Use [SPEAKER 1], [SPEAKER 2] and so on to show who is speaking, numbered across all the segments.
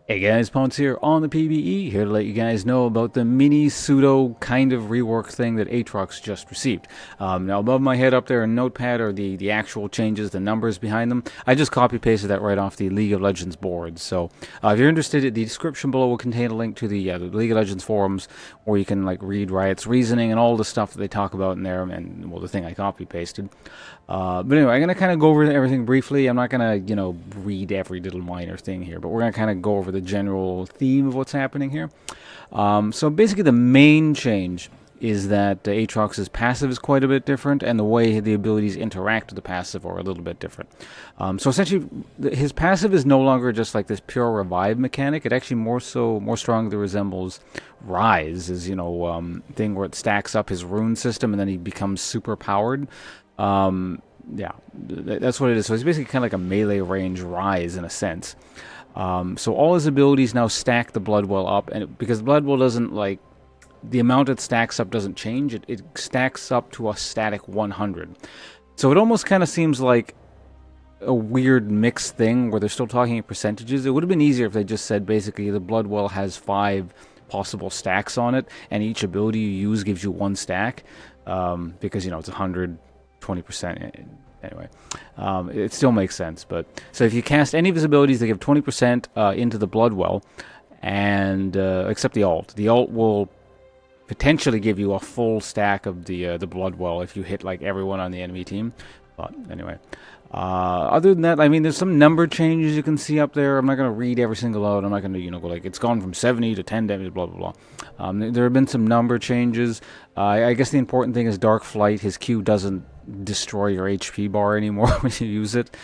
[SPEAKER 1] Hey guys, Ponce here on the PBE, here to let you guys know about the mini pseudo kind of rework thing that Aatrox just received. Now above my head up there in Notepad are the actual changes, the numbers behind them. I just copy pasted that right off the League of Legends board. So if you're interested, the description below will contain a link to the League of Legends forums where you can like read Riot's reasoning and all the stuff that they talk about in there, and well, the thing I copy pasted. But anyway, I'm going to kind of go over everything briefly. I'm not going to, read every little minor thing here, but we're going to kind of go over the general theme of what's happening here. So basically the main change is that Aatrox's passive is quite a bit different, and the way the abilities interact with the passive are a little bit different. So essentially, his passive is no longer just like this pure revive mechanic. It actually more strongly resembles Ryze's, thing where it stacks up his rune system and then he becomes super powered. Yeah, that's what it is. So it's basically kind of like a melee range Ryze in a sense. So all his abilities now stack the Bloodwell up, and because Bloodwell doesn't like the amount it stacks up doesn't change. It stacks up to a static 100. So it almost kind of seems like a weird mixed thing where they're still talking in percentages. It would have been easier if they just said basically the Bloodwell has 5 possible stacks on it, and each ability you use gives you 1 stack. Because it's 100. 20%. Anyway, it still makes sense. But so if you cast any of his abilities, they give 20% into the Bloodwell, and except the ult. The ult will potentially give you a full stack of the Bloodwell if you hit like everyone on the enemy team. But anyway, other than that, I mean, there's some number changes you can see up there. I'm not going to read every single out. I'm not going to, go like it's gone from 70 to 10 damage, blah, blah, blah. There have been some number changes. I guess the important thing is Dark Flight. His Q doesn't destroy your HP bar anymore when you use it.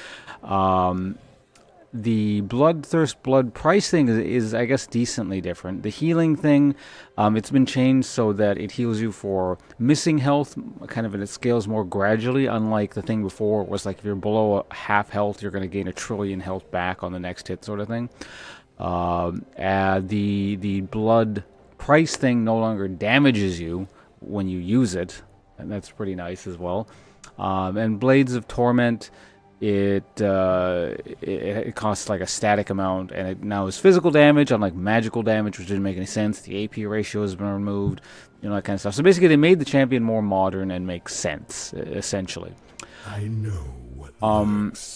[SPEAKER 1] The Bloodthirst Blood price thing is, I guess, decently different. The healing thing, it's been changed so that it heals you for missing health, kind of, and it scales more gradually, unlike the thing before. It was like if you're below a half health, you're going to gain 1 trillion health back on the next hit sort of thing. The Blood price thing no longer damages you when you use it, and that's pretty nice as well. And Blades of Torment, it costs like a static amount, and it now is physical damage, unlike magical damage, which didn't make any sense. The AP ratio has been removed, that kind of stuff. So basically, they made the champion more modern and makes sense, essentially.
[SPEAKER 2] I know what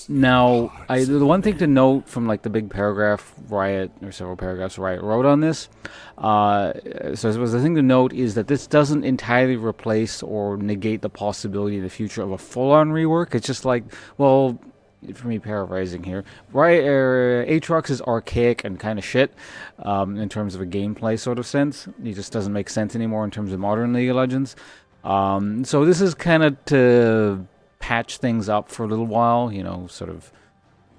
[SPEAKER 1] now, the one thing to note from like the big paragraph Riot, or several paragraphs Riot wrote on this, so the thing to note is that this doesn't entirely replace or negate the possibility in the future of a full-on rework. It's just like, well, for me paraphrasing here, Aatrox is archaic and kind of shit in terms of a gameplay sort of sense. He just doesn't make sense anymore in terms of modern League of Legends. So this is kind of to patch things up for a little while, sort of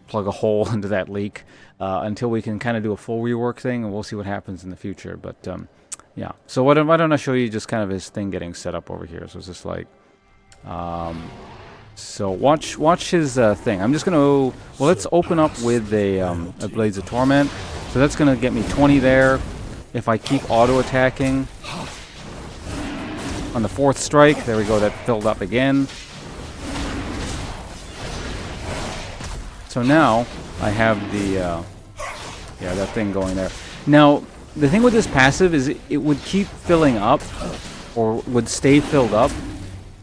[SPEAKER 1] plug a hole into that leak until we can kind of do a full rework thing, and we'll see what happens in the future. But yeah, so why don't I show you just kind of his thing getting set up over here? So it's just like, so watch his thing. I'm just gonna let's open up with a Blades of Torment. So that's gonna get me 20 there. If I keep auto attacking on the 4th strike, there we go. That filled up again. So now I have the that thing going there. Now the thing with this passive is it would keep filling up, or would stay filled up,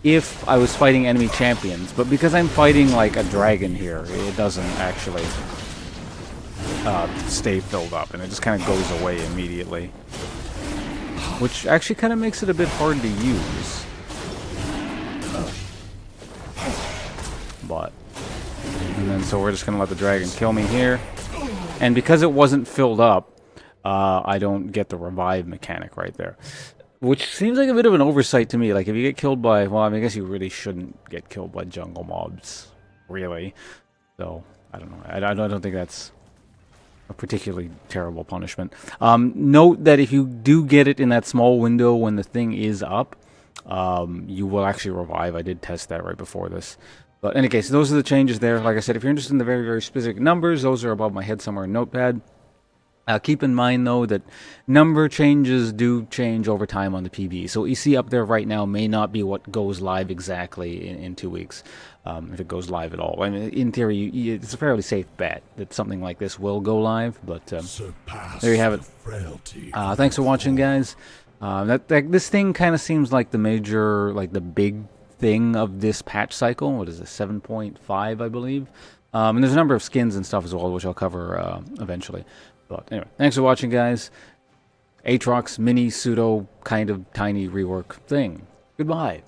[SPEAKER 1] if I was fighting enemy champions. But because I'm fighting like a dragon here, it doesn't actually stay filled up, and it just kind of goes away immediately, which actually kind of makes it a bit hard to use. But and then so we're just gonna let the dragon kill me here, and because it wasn't filled up, I don't get the revive mechanic right there, which seems like a bit of an oversight to me. Like if you get killed by, well, I guess you really shouldn't get killed by jungle mobs, really. So I don't know. I don't think that's a particularly terrible punishment. Note that if you do get it in that small window when the thing is up, you will actually revive. I did test that right before this. But in any case, those are the changes there. Like I said, if you're interested in the very, very specific numbers, those are above my head somewhere in Notepad. Keep in mind, though, that number changes do change over time on the PBE. So what you see up there right now may not be what goes live exactly in 2 weeks, if it goes live at all. I mean, in theory, it's a fairly safe bet that something like this will go live, but there you have it. Thanks for watching, guys. This thing kind of seems like the major, like the big thing of this patch cycle. What is it, 7.5, I believe? And there's a number of skins and stuff as well, which I'll cover eventually. But anyway, thanks for watching, guys. Aatrox mini pseudo kind of tiny rework thing. Goodbye.